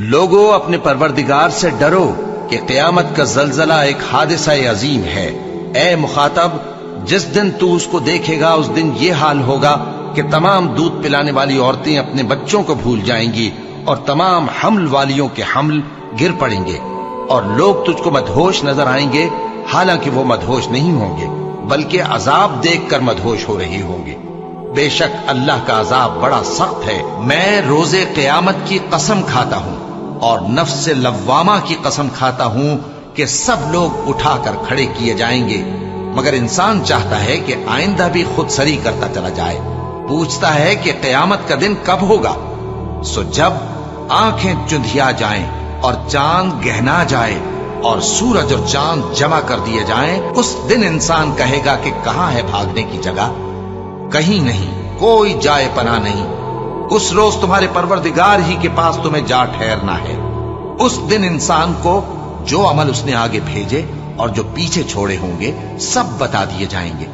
لوگو اپنے پروردگار سے ڈرو کہ قیامت کا زلزلہ ایک حادثہ عظیم ہے۔ اے مخاطب، جس دن تو اس کو دیکھے گا اس دن یہ حال ہوگا کہ تمام دودھ پلانے والی عورتیں اپنے بچوں کو بھول جائیں گی اور تمام حمل والیوں کے حمل گر پڑیں گے، اور لوگ تجھ کو مدہوش نظر آئیں گے، حالانکہ وہ مدہوش نہیں ہوں گے بلکہ عذاب دیکھ کر مدہوش ہو رہے ہوں گے۔ بے شک اللہ کا عذاب بڑا سخت ہے۔ میں روز قیامت کی قسم کھاتا ہوں اور نفس لوامہ کی قسم کھاتا ہوں کہ سب لوگ اٹھا کر کھڑے کیے جائیں گے، مگر انسان چاہتا ہے کہ آئندہ بھی خود سری کرتا چلا جائے۔ پوچھتا ہے کہ قیامت کا دن کب ہوگا؟ سو جب آنکھیں چندھیا جائیں اور چاند گہنا جائے اور سورج اور چاند جمع کر دیے جائیں، اس دن انسان کہے گا کہ کہاں ہے بھاگنے کی جگہ؟ کہیں نہیں، کوئی جائے پناہ نہیں۔ اس روز تمہارے پروردگار ہی کے پاس تمہیں جا ٹھہرنا ہے۔ اس دن انسان کو جو عمل اس نے آگے بھیجے اور جو پیچھے چھوڑے ہوں گے سب بتا دیے جائیں گے،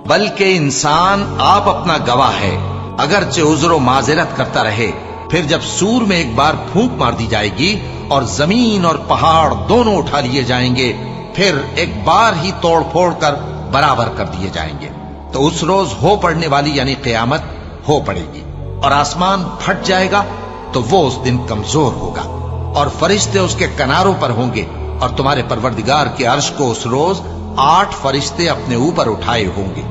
بلکہ انسان آپ اپنا گواہ ہے۔ اگرچہ عذر و معذرت کرتا رہے، پھر جب سور میں ایک بار پھونک مار دی جائے گی اور زمین اور پہاڑ دونوں اٹھا لیے جائیں گے، پھر ایک بار ہی توڑ پھوڑ کر برابر کر دیے جائیں گے، تو اس روز ہو پڑنے والی یعنی قیامت ہو پڑے گی، اور آسمان پھٹ جائے گا تو وہ اس دن کمزور ہوگا، اور فرشتے اس کے کناروں پر ہوں گے، اور تمہارے پروردگار کے عرش کو اس روز 8 فرشتے اپنے اوپر اٹھائے ہوں گے۔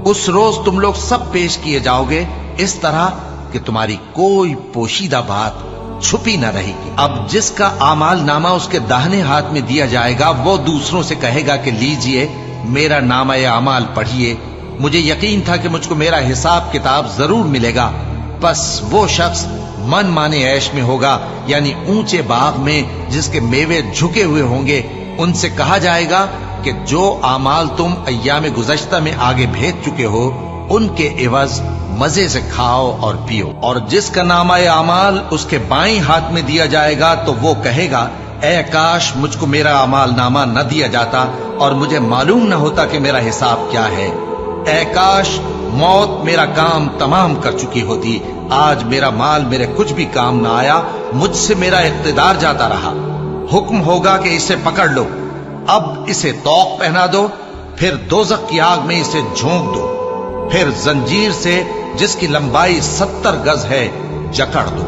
اس روز تم لوگ سب پیش کیے جاؤ گے اس طرح کہ تمہاری کوئی پوشیدہ بات چھپی نہ رہے گی۔ اب جس کا اعمال نامہ اس کے داہنے ہاتھ میں دیا جائے گا وہ دوسروں سے کہے گا کہ لیجئے میرا نامہ اعمال پڑھیے، مجھے یقین تھا کہ مجھ کو میرا حساب کتاب ضرور ملے گا۔ بس وہ شخص من مانے عیش میں ہوگا، یعنی اونچے باغ میں جس کے میوے جھکے ہوئے ہوں گے۔ ان سے کہا جائے گا کہ جو اعمال تم ایام گزشتہ میں آگے بھیج چکے ہو ان کے عوض مزے سے کھاؤ اور پیو۔ اور جس کا نامہ اعمال اس کے بائیں ہاتھ میں دیا جائے گا تو وہ کہے گا اے کاش مجھ کو میرا اعمال نامہ نہ دیا جاتا اور مجھے معلوم نہ ہوتا کہ میرا حساب کیا ہے۔ اے کاش موت میرا کام تمام کر چکی ہوتی، آج میرا مال میرے کچھ بھی کام نہ آیا، مجھ سے میرا اقتدار جاتا رہا۔ حکم ہوگا کہ اسے پکڑ لو، اب اسے طوق پہنا دو، پھر دوزخ کی آگ میں اسے جھونک دو، پھر زنجیر سے جس کی لمبائی 70 گز ہے جکڑ دو۔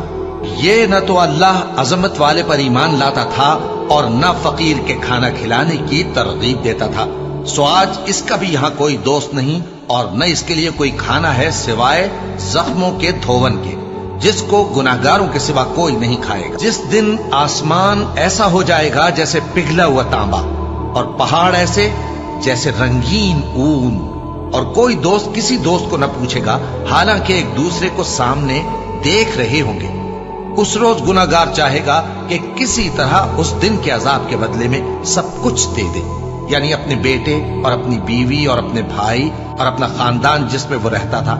یہ نہ تو اللہ عظمت والے پر ایمان لاتا تھا اور نہ فقیر کے کھانا کھلانے کی ترغیب دیتا تھا، سو آج اس کا بھی یہاں کوئی دوست نہیں اور نہ اس کے لیے کوئی کھانا ہے سوائے زخموں کے دھون کے، جس کو گناہگاروں کے سوا کوئی نہیں کھائے گا۔ جس دن آسمان ایسا ہو جائے گا جیسے پگھلا ہوا تانبا، اور پہاڑ ایسے جیسے رنگین اون، اور کوئی دوست کسی دوست کو نہ پوچھے گا، حالانکہ ایک دوسرے کو سامنے دیکھ رہے ہوں گے۔ اس روز گناہگار چاہے گا کہ کسی طرح اس دن کے عذاب کے بدلے میں سب کچھ دے دے، یعنی اپنے بیٹے اور اپنی بیوی اور اپنے بھائی اور اپنا خاندان جس میں وہ رہتا تھا،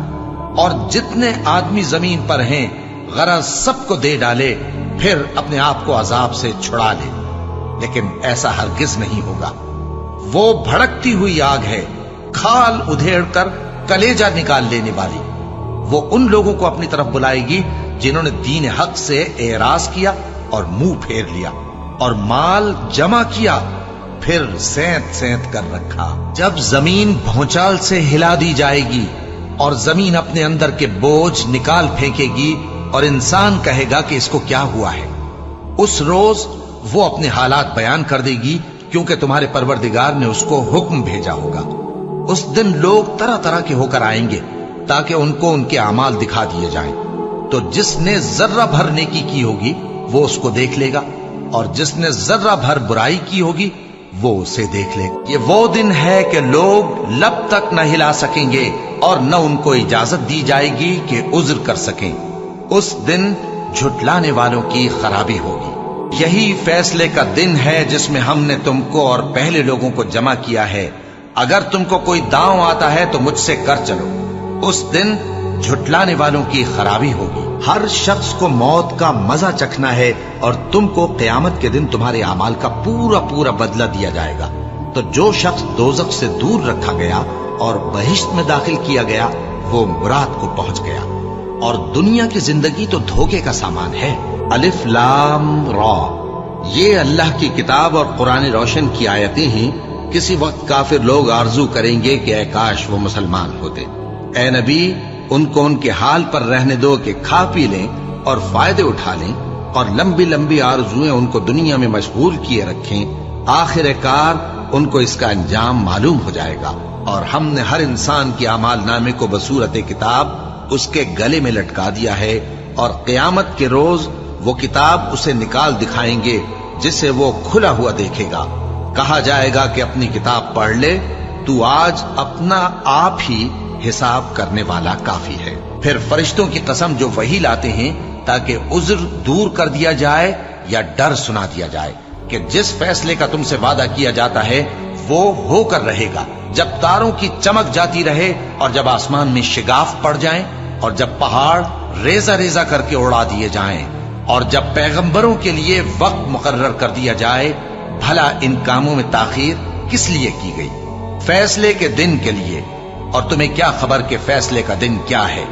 اور جتنے آدمی زمین پر ہیں غرض سب کو دے ڈالے، پھر اپنے آپ کو عذاب سے چھڑا لے۔ لیکن ایسا ہرگز نہیں ہوگا۔ وہ بھڑکتی ہوئی آگ ہے، کھال ادھیڑ کر کلیجہ نکال لینے والی۔ وہ ان لوگوں کو اپنی طرف بلائے گی جنہوں نے دین حق سے اعراض کیا اور منہ پھیر لیا اور مال جمع کیا پھر سینت سینت کر رکھا۔ جب زمین بھونچال سے ہلا دی جائے گی اور زمین اپنے اندر کے بوجھ نکال پھینکے گی اور انسان کہے گا کہ اس کو کیا ہوا ہے، اس روز وہ اپنے حالات بیان کر دے گی کیونکہ تمہارے پروردگار نے اس کو حکم بھیجا ہوگا۔ اس دن لوگ طرح طرح کے ہو کر آئیں گے تاکہ ان کو ان کے اعمال دکھا دیے جائیں، تو جس نے ذرہ بھر نیکی کی ہوگی وہ اس کو دیکھ لے گا، اور جس نے ذرہ بھر برائی کی ہوگی وہ اسے دیکھ لے گا۔ یہ وہ دن ہے کہ لوگ لب تک نہ ہلا سکیں گے اور نہ ان کو اجازت دی جائے گی کہ عذر کر سکیں۔ اس دن جھٹلانے والوں کی خرابی ہوگی۔ یہی فیصلے کا دن ہے جس میں ہم نے تم کو اور پہلے لوگوں کو جمع کیا ہے۔ اگر تم کو کوئی داؤں آتا ہے تو مجھ سے کر چلو۔ اس دن جھٹلانے والوں کی خرابی ہوگی۔ ہر شخص کو موت کا مزہ چکھنا ہے اور تم کو قیامت کے دن تمہارے اعمال کا پورا پورا بدلہ دیا جائے گا۔ تو جو شخص دوزخ سے دور رکھا گیا اور بہشت میں داخل کیا گیا وہ مراد کو پہنچ گیا، اور دنیا کی زندگی تو دھوکے کا سامان ہے۔ الف لام را، یہ اللہ کی کتاب اور قرآن روشن کی آیتیں ہیں۔ کسی وقت کافر لوگ آرزو کریں گے کہ اے کاش وہ مسلمان ہوتے۔ اے نبی، ان کو ان کے حال پر رہنے دو کہ کھا پی لیں اور فائدے اٹھا لیں، اور لمبی لمبی آرزویں ان کو دنیا میں مشغول کیے رکھیں۔ آخر کار ان کو اس کا انجام معلوم ہو جائے گا، اور ہم نے ہر انسان کے اعمال نامے کو بصورت کتاب اس کے گلے میں لٹکا دیا ہے، اور قیامت کے روز وہ کتاب اسے نکال دکھائیں گے جسے وہ کھلا ہوا دیکھے گا۔ کہا جائے گا کہ اپنی کتاب پڑھ لے، تو آج اپنا آپ ہی حساب کرنے والا کافی ہے۔ پھر فرشتوں کی قسم جو وحی لاتے ہیں تاکہ عذر دور کر دیا جائے یا ڈر سنا دیا جائے کہ جس فیصلے کا تم سے وعدہ کیا جاتا ہے وہ ہو کر رہے گا، جب تاروں کی چمک جاتی رہے اور جب آسمان میں شگاف پڑ جائیں اور جب پہاڑ ریزہ ریزہ کر کے اڑا دیے جائیں اور جب پیغمبروں کے لیے وقت مقرر کر دیا جائے۔ بھلا ان کاموں میں تاخیر کس لیے کی گئی؟ فیصلے کے دن کے لیے، اور تمہیں کیا خبر کہ فیصلے کا دن کیا ہے؟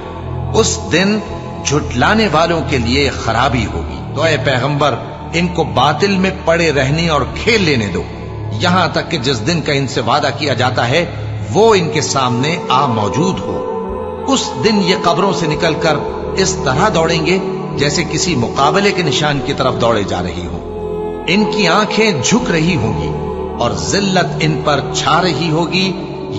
اس دن جھٹلانے والوں کے لیے خرابی ہوگی۔ تو اے پیغمبر، ان کو باطل میں پڑے رہنے اور کھیل لینے دو، یہاں تک کہ جس دن کا ان سے وعدہ کیا جاتا ہے وہ ان کے سامنے آ موجود ہو۔ اس دن یہ قبروں سے نکل کر اس طرح دوڑیں گے جیسے کسی مقابلے کے نشان کی طرف دوڑے جا رہی ہوں۔ ان کی آنکھیں جھک رہی ہوں گی اور ذلت ان پر چھا رہی ہوگی۔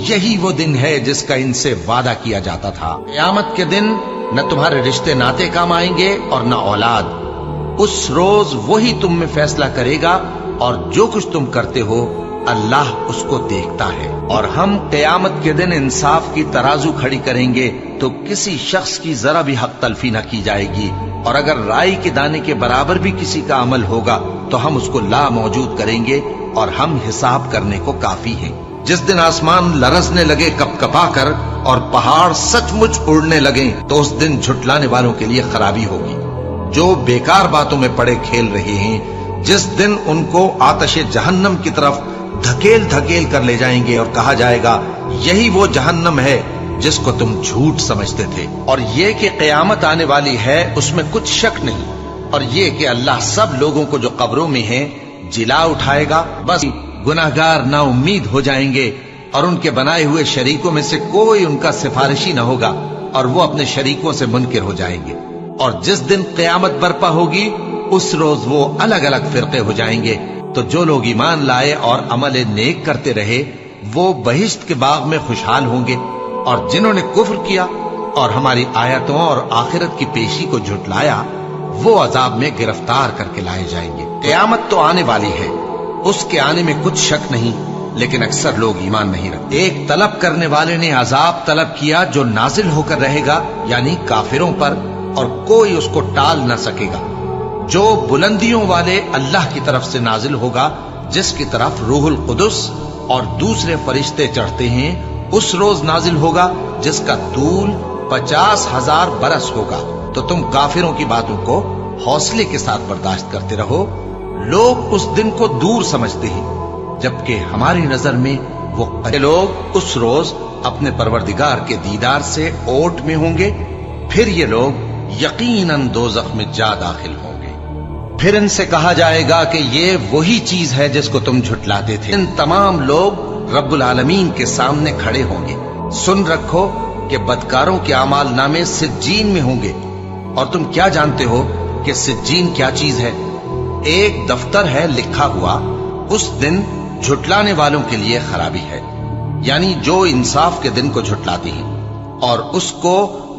یہی وہ دن ہے جس کا ان سے وعدہ کیا جاتا تھا۔ قیامت کے دن نہ تمہارے رشتے ناتے کام آئیں گے اور نہ اولاد۔ اس روز وہی تم میں فیصلہ کرے گا، اور جو کچھ تم کرتے ہو اللہ اس کو دیکھتا ہے۔ اور ہم قیامت کے دن انصاف کی ترازو کھڑی کریں گے تو کسی شخص کی ذرا بھی حق تلفی نہ کی جائے گی، اور اگر رائی کے دانے کے برابر بھی کسی کا عمل ہوگا تو ہم اس کو لا موجود کریں گے، اور ہم حساب کرنے کو کافی ہیں۔ جس دن آسمان لرزنے لگے کپ کپا کر اور پہاڑ سچ مچ اڑنے لگیں تو اس دن جھٹلانے والوں کے لیے خرابی ہوگی جو بیکار باتوں میں پڑے کھیل رہے ہیں۔ جس دن ان کو آتش جہنم کی طرف دھکیل دھکیل کر لے جائیں گے اور کہا جائے گا یہی وہ جہنم ہے جس کو تم جھوٹ سمجھتے تھے۔ اور یہ کہ قیامت آنے والی ہے اس میں کچھ شک نہیں، اور یہ کہ اللہ سب لوگوں کو جو قبروں میں ہیں جلا اٹھائے گا۔ بس گناہگار نا امید ہو جائیں گے، اور ان کے بنائے ہوئے شریکوں میں سے کوئی ان کا سفارشی نہ ہوگا، اور وہ اپنے شریکوں سے منکر ہو جائیں گے۔ اور جس دن قیامت برپا ہوگی اس روز وہ الگ الگ فرقے ہو جائیں گے۔ تو جو لوگ ایمان لائے اور عمل نیک کرتے رہے وہ بہشت کے باغ میں خوشحال ہوں گے، اور جنہوں نے کفر کیا اور ہماری آیتوں اور آخرت کی پیشی کو جھٹلایا وہ عذاب میں گرفتار کر کے لائے جائیں گے۔ قیامت تو آنے والی ہے، اس کے آنے میں کچھ شک نہیں، لیکن اکثر لوگ ایمان نہیں رکھتے۔ ایک طلب کرنے والے نے عذاب طلب کیا جو نازل ہو کر رہے گا، یعنی کافروں پر، اور کوئی اس کو ٹال نہ سکے گا، جو بلندیوں والے اللہ کی طرف سے نازل ہوگا، جس کی طرف روح القدس اور دوسرے فرشتے چڑھتے ہیں۔ اس روز نازل ہوگا جس کا طول 50,000 برس ہوگا۔ تو تم کافروں کی باتوں کو حوصلے کے ساتھ برداشت کرتے رہو۔ لوگ اس دن کو دور سمجھتے ہیں جبکہ ہماری نظر میں وہ لوگ اس روز اپنے پروردگار کے دیدار سے اوٹ میں ہوں گے، پھر یہ لوگ یقیناً دوزخ میں جا داخل ہوں گے۔ پھر ان سے کہا جائے گا کہ یہ وہی چیز ہے جس کو تم جھٹلاتے تھے۔ ان تمام لوگ رب العالمین کے سامنے کھڑے ہوں گے۔ سن رکھو کہ بدکاروں کے اعمال نامے سجین میں ہوں گے، اور تم کیا جانتے ہو کہ سجین کیا چیز ہے؟ ایک دفتر ہے لکھا ہوا، اس دن جھٹلانے والوں کے لیے خرابی ہے، یعنی جو انصاف کے دن کو جھٹلاتے ہیں، اور اس کو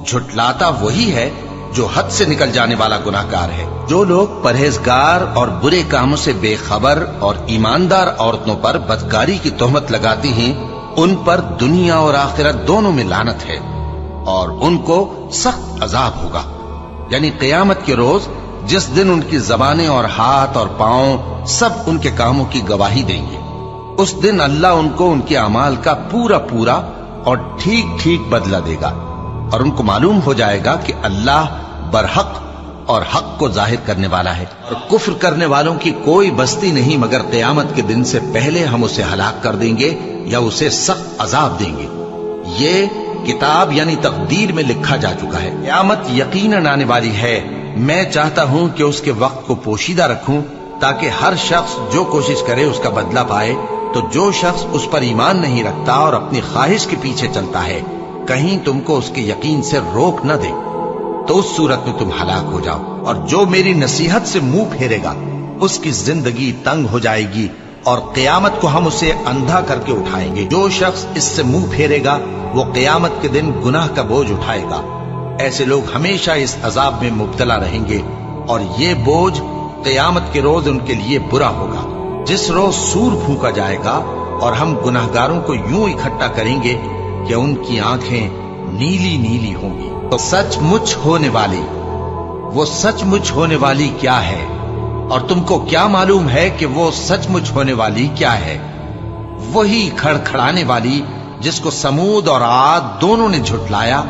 جھٹلاتا وہی ہے جو حد سے نکل جانے والا گناہگار ہے۔ جو لوگ پرہیزگار اور برے کاموں سے بے خبر اور ایماندار عورتوں پر بدکاری کی تہمت لگاتے ہیں، ان پر دنیا اور آخرت دونوں میں لعنت ہے، اور ان کو سخت عذاب ہوگا، یعنی قیامت کے روز جس دن ان کی زبانیں اور ہاتھ اور پاؤں سب ان کے کاموں کی گواہی دیں گے۔ اس دن اللہ ان کو ان کے اعمال کا پورا پورا اور ٹھیک ٹھیک بدلہ دے گا، اور ان کو معلوم ہو جائے گا کہ اللہ برحق اور حق کو ظاہر کرنے والا ہے۔ اور کفر کرنے والوں کی کوئی بستی نہیں مگر قیامت کے دن سے پہلے ہم اسے ہلاک کر دیں گے یا اسے سخت عذاب دیں گے۔ یہ کتاب یعنی تقدیر میں لکھا جا چکا ہے۔ قیامت یقیناً آنے والی ہے، میں چاہتا ہوں کہ اس کے وقت کو پوشیدہ رکھوں تاکہ ہر شخص جو کوشش کرے اس کا بدلہ پائے، تو جو شخص اس پر ایمان نہیں رکھتا اور اپنی خواہش کے پیچھے چلتا ہے کہیں تم کو اس کے یقین سے روک نہ دے، تو اس صورت میں تم ہلاک ہو جاؤ۔ اور جو میری نصیحت سے منہ پھیرے گا اس کی زندگی تنگ ہو جائے گی، اور قیامت کو ہم اسے اندھا کر کے اٹھائیں گے۔ جو شخص اس سے منہ پھیرے گا وہ قیامت کے دن گناہ کا بوجھ اٹھائے گا۔ ایسے لوگ ہمیشہ اس عذاب میں مبتلا رہیں گے، اور یہ بوجھ قیامت کے روز ان کے لیے برا ہوگا، جس روز سور پھونکا جائے گا اور ہم گناہگاروں کو یوں اکٹھا کریں گے کہ ان کی آنکھیں نیلی نیلی ہوں گی۔ تو سچ مچ ہونے والی، وہ سچ مچ ہونے والی کیا ہے؟ اور تم کو کیا معلوم ہے کہ وہ سچ مچ ہونے والی کیا ہے؟ وہی کھڑکھڑانے والی جس کو سمود اور عاد دونوں نے جھٹلایا۔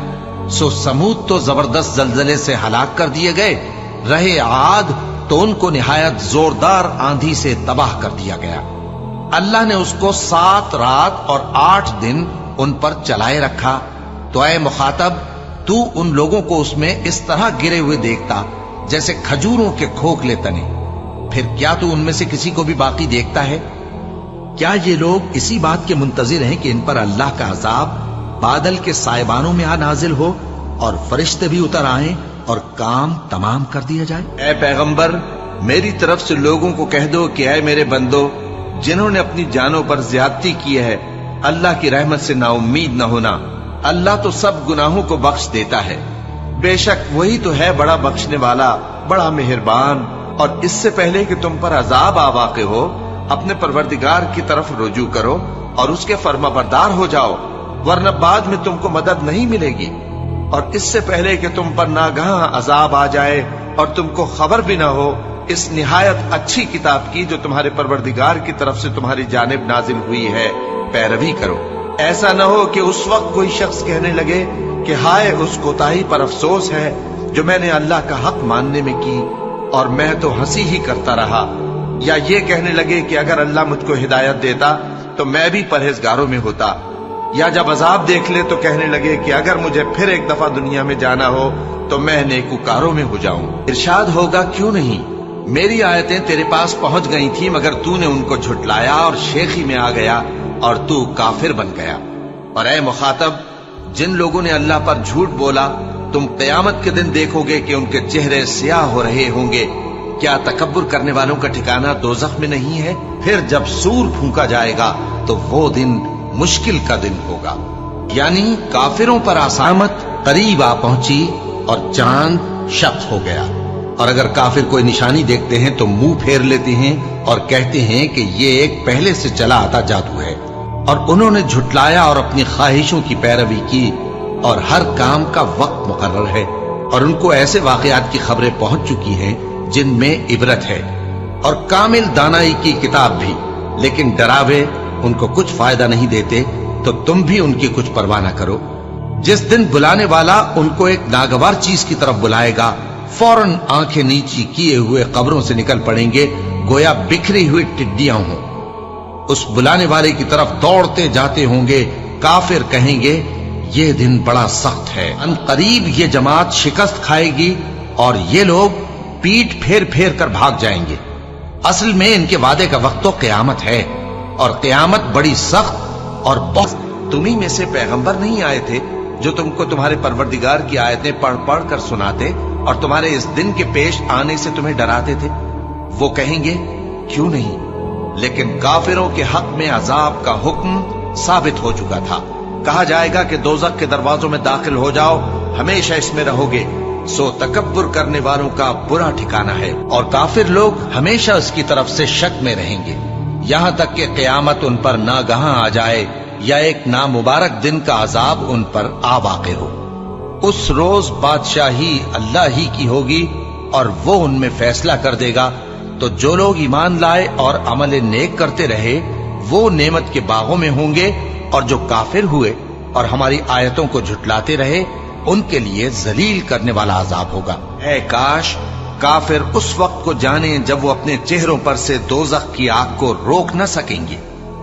سو سمود تو زبردست زلزلے سے ہلاک کر دیے گئے، رہے عاد تو ان کو نہایت زوردار آندھی سے تباہ کر دیا گیا۔ اللہ نے اس کو 7 رات اور 8 دن ان پر چلائے رکھا۔ تو اے مخاطب، تو ان لوگوں کو اس میں اس طرح گرے ہوئے دیکھتا جیسے کھجوروں کے کھوکھلے تنے، پھر کیا تو ان میں سے کسی کو بھی باقی دیکھتا ہے؟ کیا یہ لوگ اسی بات کے منتظر ہیں کہ ان پر اللہ کا عذاب بادل کے سائبانوں میں آ نازل ہو اور فرشتے بھی اتر آئیں اور کام تمام کر دیا جائے؟ اے پیغمبر، میری طرف سے لوگوں کو کہہ دو کہ اے میرے بندو، جنہوں نے اپنی جانوں پر زیادتی کی ہے، اللہ کی رحمت سے نا امید نہ ہونا۔ اللہ تو سب گناہوں کو بخش دیتا ہے، بے شک وہی تو ہے بڑا بخشنے والا، بڑا مہربان۔ اور اس سے پہلے کہ تم پر عذاب آ واقع ہو، اپنے پروردگار کی طرف رجوع کرو اور اس کے فرما بردار ہو جاؤ، ورنہ بعد میں تم کو مدد نہیں ملے گی۔ اور اس سے پہلے کہ تم پر ناگہاں عذاب آ جائے اور تم کو خبر بھی نہ ہو، اس نہایت اچھی کتاب کی جو تمہارے پروردگار کی طرف سے تمہاری جانب نازل ہوئی ہے پیروی کرو۔ ایسا نہ ہو کہ اس وقت کوئی شخص کہنے لگے کہ ہائے اس کوتاہی پر افسوس ہے جو میں نے اللہ کا حق ماننے میں کی، اور میں تو ہنسی ہی کرتا رہا، یا یہ کہنے لگے کہ اگر اللہ مجھ کو ہدایت دیتا تو میں بھی پرہیزگاروں میں ہوتا، یا جب عذاب دیکھ لے تو کہنے لگے کہ اگر مجھے پھر ایک دفعہ دنیا میں جانا ہو تو میں نیکوکاروں میں ہو جاؤں۔ ارشاد ہوگا کیوں نہیں، میری آیتیں تیرے پاس پہنچ گئی تھی مگر تو نے ان کو جھٹلایا اور شیخی میں آ گیا اور تو کافر بن گیا۔ اور اے مخاطب، جن لوگوں نے اللہ پر جھوٹ بولا، تم قیامت کے دن دیکھو گے کہ ان کے چہرے سیاہ ہو رہے ہوں گے۔ کیا تکبر کرنے والوں کا ٹھکانہ دوزخ میں نہیں ہے؟ پھر جب سور پھونکا جائے گا تو وہ دن مشکل کا دن ہوگا، یعنی کافروں پر آسامت قریب آ پہنچی اور چاند شق ہو گیا۔ اور اگر کافر کوئی نشانی دیکھتے ہیں تو منہ پھیر لیتے ہیں اور کہتے ہیں کہ یہ ایک پہلے سے چلا آتا جادو ہے، اور انہوں نے جھٹلایا اور اپنی خواہشوں کی پیروی کی، اور ہر کام کا وقت مقرر ہے، اور ان کو ایسے واقعات کی خبریں پہنچ چکی ہیں جن میں عبرت ہے، اور کامل دانائی کی کتاب بھی، لیکن ڈراوے ان کو کچھ فائدہ نہیں دیتے، تو تم بھی ان کی کچھ پرواہ نہ کرو۔ جس دن بلانے والا ان کو ایک ناگوار چیز کی طرف بلائے گا، فوراً آنکھیں نیچی کیے ہوئے قبروں سے نکل پڑیں گے گویا بکھری ہوئی ٹڈیاں ہوں۔ اس بلانے والے کی طرف دوڑتے جاتے ہوں گے۔ کافر کہیں گے یہ دن بڑا سخت ہے، ان قریب یہ جماعت شکست کھائے گی اور یہ لوگ پیٹ پھیر پھیر کر بھاگ جائیں گے۔ اصل میں ان کے وعدے کا وقت تو قیامت ہے، اور قیامت بڑی سخت اور بہت۔ تمہیں میں سے پیغمبر نہیں آئے تھے جو تم کو تمہارے پروردگار کی آیتیں پڑھ پڑھ کر سناتے اور تمہارے اس دن کے پیش آنے سے تمہیں ڈراتے تھے؟ وہ کہیں گے کیوں نہیں، لیکن کافروں کے حق میں عذاب کا حکم ثابت ہو چکا تھا۔ کہا جائے گا کہ دوزخ کے دروازوں میں داخل ہو جاؤ، ہمیشہ اس میں رہو گے، سو تکبر کرنے والوں کا برا ٹھکانہ ہے، اور کافر لوگ ہمیشہ اس کی طرف سے شک میں رہیں گے، یہاں تک کہ قیامت ان پر ناگہاں آ جائے یا ایک نامبارک دن کا عذاب ان پر آ واقع ہو۔ اس روز بادشاہی اللہ ہی کی ہوگی اور وہ ان میں فیصلہ کر دے گا، تو جو لوگ ایمان لائے اور عمل نیک کرتے رہے وہ نعمت کے باغوں میں ہوں گے، اور جو کافر ہوئے اور ہماری آیتوں کو جھٹلاتے رہے ان کے لیے ذلیل کرنے والا عذاب ہوگا۔ اے کاش کافر اس وقت کو جانے جب وہ اپنے چہروں پر سے دوزخ کی آگ کو روک نہ سکیں گے،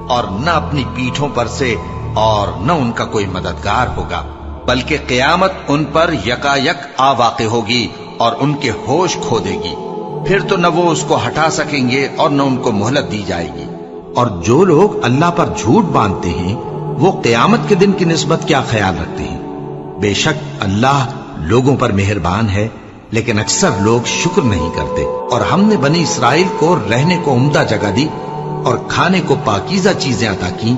اور نہ اپنی پیٹھوں پر سے، اور نہ ان کا کوئی مددگار ہوگا، بلکہ قیامت ان پر یکا یک آ واقع ہوگی اور ان کے ہوش کھو دے گی، پھر تو نہ وہ اس کو ہٹا سکیں گے اور نہ ان کو مہلت دی جائے گی۔ اور جو لوگ اللہ پر جھوٹ باندھتے ہیں وہ قیامت کے دن کی نسبت کیا خیال رکھتے ہیں؟ بے شک اللہ لوگوں پر مہربان ہے، لیکن اکثر لوگ شکر نہیں کرتے۔ اور ہم نے بنی اسرائیل کو رہنے کو عمدہ جگہ دی اور کھانے کو پاکیزہ چیزیں عطا کی،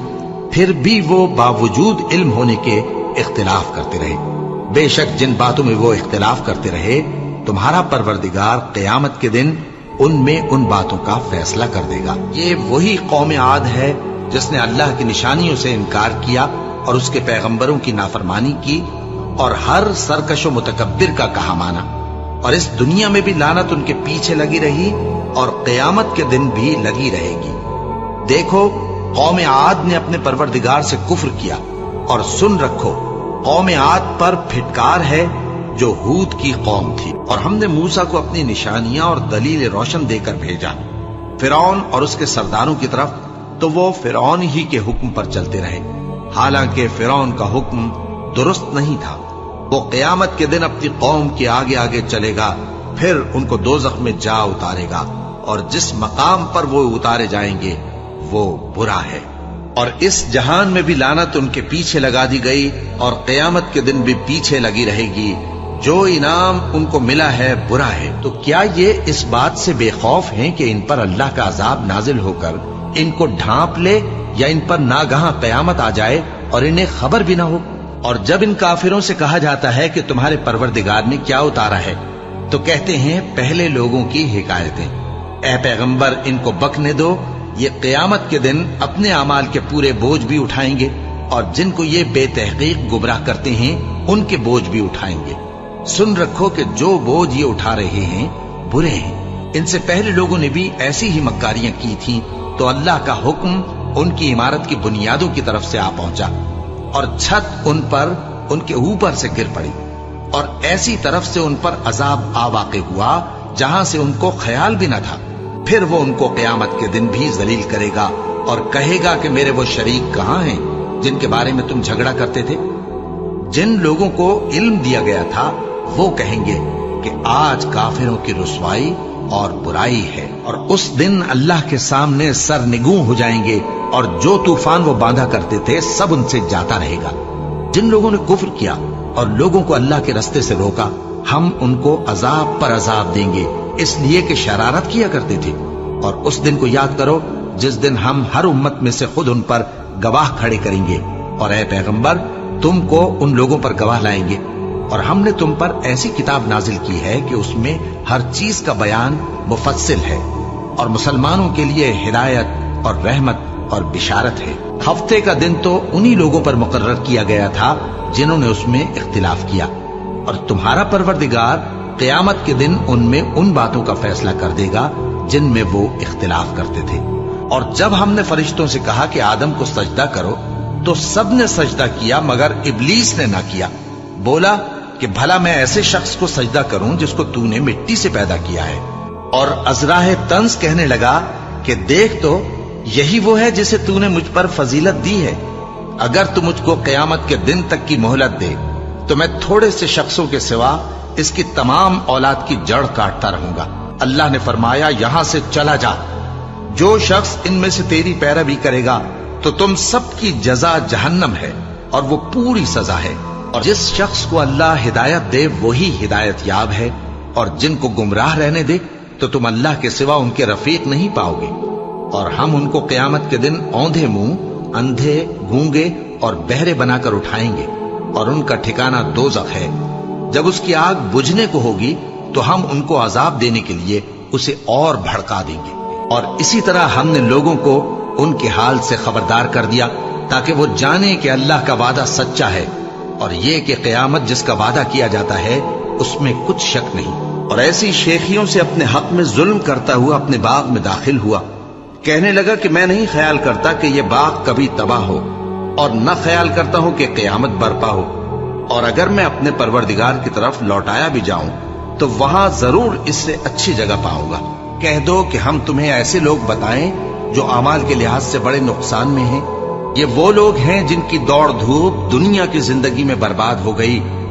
پھر بھی وہ باوجود علم ہونے کے اختلاف کرتے رہے۔ بے شک جن باتوں میں وہ اختلاف کرتے رہے تمہارا پروردگار قیامت کے دن ان میں ان باتوں کا فیصلہ کر دے گا۔ یہ وہی قوم عاد ہے جس نے اللہ کی نشانیوں سے انکار کیا اور اس کے پیغمبروں کی نافرمانی کی اور ہر سرکش و متکبر کا کہا مانا، اور اس دنیا میں بھی لعنت ان کے پیچھے لگی رہی اور قیامت کے دن بھی لگی رہے گی۔ دیکھو قوم عاد نے اپنے پروردگار سے کفر کیا، اور سن رکھو قوم عاد پر پھٹکار ہے جو ہود کی قوم تھی۔ اور ہم نے موسیٰ کو اپنی نشانیاں اور دلیل روشن دے کر بھیجا فرعون اور اس کے سرداروں کی طرف، تو وہ فرعون ہی کے حکم پر چلتے رہے، حالانکہ فرعون کا حکم درست نہیں تھا۔ وہ قیامت کے دن اپنی قوم کے آگے آگے چلے گا، پھر ان کو دوزخ میں جا اتارے گا، اور جس مقام پر وہ اتارے جائیں گے وہ برا ہے۔ اور اس جہان میں بھی لعنت ان کے پیچھے لگا دی گئی اور قیامت کے دن بھی پیچھے لگی رہے گی۔ جو انعام ان کو ملا ہے برا ہے۔ تو کیا یہ اس بات سے بے خوف ہیں کہ ان پر اللہ کا عذاب نازل ہو کر ان کو ڈھانپ لے، یا ان پر ناگہاں قیامت آ جائے اور انہیں خبر بھی نہ ہو؟ اور جب ان کافروں سے کہا جاتا ہے کہ تمہارے پروردگار نے کیا اتارا ہے، تو کہتے ہیں پہلے لوگوں کی حکایتیں۔ اے پیغمبر ان کو بکنے دو، یہ قیامت کے دن اپنے اعمال کے پورے بوجھ بھی اٹھائیں گے، اور جن کو یہ بے تحقیق گمراہ کرتے ہیں ان کے بوجھ بھی اٹھائیں گے۔ سن رکھو کہ جو بوجھ یہ اٹھا رہے ہیں برے ہیں۔ ان سے پہلے لوگوں نے بھی ایسی ہی مکاریاں کی تھیں، تو اللہ کا حکم ان کی عمارت کی بنیادوں کی طرف سے آ پہنچا، اور چھت ان پر ان کے اوپر سے گر پڑی، اور ایسی طرف سے ان پر عذاب آ واقع ہوا جہاں سے ان کو خیال بھی نہ تھا۔ پھر وہ ان کو قیامت کے دن بھی ذلیل کرے گا اور کہے گا کہ میرے وہ شریک کہاں ہیں جن کے بارے میں تم جھگڑا کرتے تھے؟ جن لوگوں کو علم دیا گیا تھا وہ کہیں گے کہ آج کافروں کی رسوائی اور برائی ہے، اور اس دن اللہ کے سامنے سرنگوں ہو جائیں گے، اور جو طوفان وہ باندھا کرتے تھے سب ان سے جاتا رہے گا۔ جن لوگوں نے کفر کیا اور لوگوں کو اللہ کے رستے سے روکا، ہم ان کو عذاب پر عذاب دیں گے، اس لیے کہ شرارت کیا کرتے تھے۔ اور اس دن کو یاد کرو جس دن ہم ہر امت میں سے خود ان پر گواہ کھڑے کریں گے، اور اے پیغمبر تم کو ان لوگوں پر گواہ لائیں گے۔ اور ہم نے تم پر ایسی کتاب نازل کی ہے کہ اس میں ہر چیز کا بیان مفصل ہے، اور مسلمانوں کے لیے ہدایت اور رحمت اور بشارت ہے۔ ہفتے کا دن تو انہی لوگوں پر مقرر کیا گیا تھا جنہوں نے اس میں اختلاف کیا، اور تمہارا پروردگار قیامت کے دن ان میں ان باتوں کا فیصلہ کر دے گا جن میں وہ اختلاف کرتے تھے۔ اور جب ہم نے فرشتوں سے کہا کہ آدم کو سجدہ کرو تو سب نے سجدہ کیا مگر ابلیس نے نہ کیا، بولا کہ بھلا میں ایسے شخص کو سجدہ کروں جس کو تو نے مٹی سے پیدا کیا ہے۔ اور ازراہ طنز کہنے لگا کہ دیکھ تو یہی وہ ہے جسے تو نے مجھ پر فضیلت دی ہے، اگر تو مجھ کو قیامت کے دن تک کی مہلت دے تو میں تھوڑے سے شخصوں کے سوا اس کی تمام اولاد کی جڑ کاٹتا رہوں گا۔ اللہ نے فرمایا یہاں سے چلا جا، جو شخص ان میں سے تیری پیروی کرے گا تو تم سب کی جزا جہنم ہے، اور وہ پوری سزا ہے۔ اور جس شخص کو اللہ ہدایت دے وہی ہدایت یاب ہے، اور جن کو گمراہ رہنے دے تو تم اللہ کے سوا ان کے رفیق نہیں پاؤ گے۔ اور ہم ان کو قیامت کے دن اوندھے منہ، اندھے، گونگے اور بہرے بنا کر اٹھائیں گے، اور ان کا ٹھکانہ دوزخ ہے۔ جب اس کی آگ بجھنے کو ہوگی تو ہم ان کو عذاب دینے کے لیے اسے اور بھڑکا دیں گے۔ اور اسی طرح ہم نے لوگوں کو ان کے حال سے خبردار کر دیا تاکہ وہ جانے کہ اللہ کا وعدہ سچا ہے، اور یہ کہ قیامت جس کا وعدہ کیا جاتا ہے اس میں کچھ شک نہیں۔ اور ایسی شیخیوں سے اپنے حق میں ظلم کرتا ہوا اپنے باغ میں داخل ہوا، کہنے لگا کہ میں نہیں خیال کرتا کہ یہ باغ کبھی تباہ ہو، اور نہ خیال کرتا ہوں کہ قیامت برپا ہو، اور اگر میں اپنے پروردگار کی طرف لوٹایا بھی جاؤں تو وہاں ضرور اس سے اچھی جگہ پاؤں گا۔ کہہ دو کہ ہم تمہیں ایسے لوگ بتائیں جو اعمال کے لحاظ سے بڑے نقصان میں ہیں۔ یہ وہ لوگ ہیں جن کی دوڑ دھوپ دنیا کی زندگی میں برباد ہو گئی،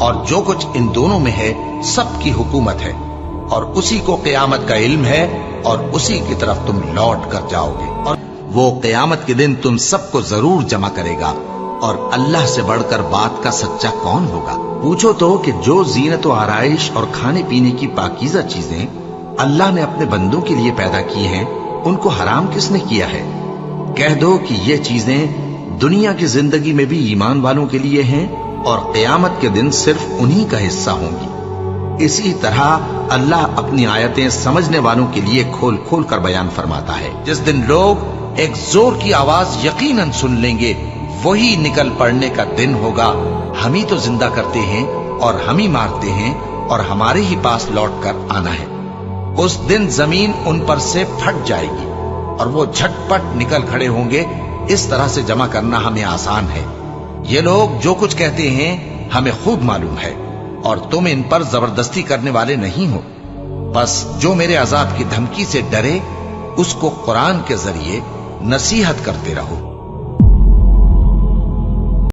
اور جو کچھ ان دونوں میں ہے سب کی حکومت ہے، اور اسی کو قیامت کا علم ہے، اور اسی کی طرف تم لوٹ کر جاؤ گے، اور وہ قیامت کے دن تم سب کو ضرور جمع کرے گا، اور اللہ سے بڑھ کر بات کا سچا کون ہوگا؟ پوچھو تو کہ جو زینت و آرائش اور کھانے پینے کی پاکیزہ چیزیں اللہ نے اپنے بندوں کے لیے پیدا کی ہیں، ان کو حرام کس نے کیا ہے؟ کہہ دو کہ یہ چیزیں دنیا کی زندگی میں بھی ایمان والوں کے لیے ہیں، اور قیامت کے دن صرف انہی کا حصہ ہوں گی۔ اسی طرح اللہ اپنی آیتیں سمجھنے والوں کے لیے کھول کھول کر بیان فرماتا ہے۔ جس دن لوگ ایک زور کی آواز یقیناً سن لیں گے، وہی نکل پڑنے کا دن ہوگا۔ ہم ہی تو زندہ کرتے ہیں اور ہم ہی مارتے ہیں، اور ہمارے ہی پاس لوٹ کر آنا ہے۔ اس دن زمین ان پر سے پھٹ جائے گی، اور وہ جھٹ پٹ نکل کھڑے ہوں گے۔ اس طرح سے جمع کرنا ہمیں آسان ہے۔ یہ لوگ جو کچھ کہتے ہیں ہمیں خوب معلوم ہے، اور تم ان پر زبردستی کرنے والے نہیں ہو۔ بس جو میرے عذاب کی دھمکی سے ڈرے، اس کو قرآن کے ذریعے نصیحت کرتے رہو۔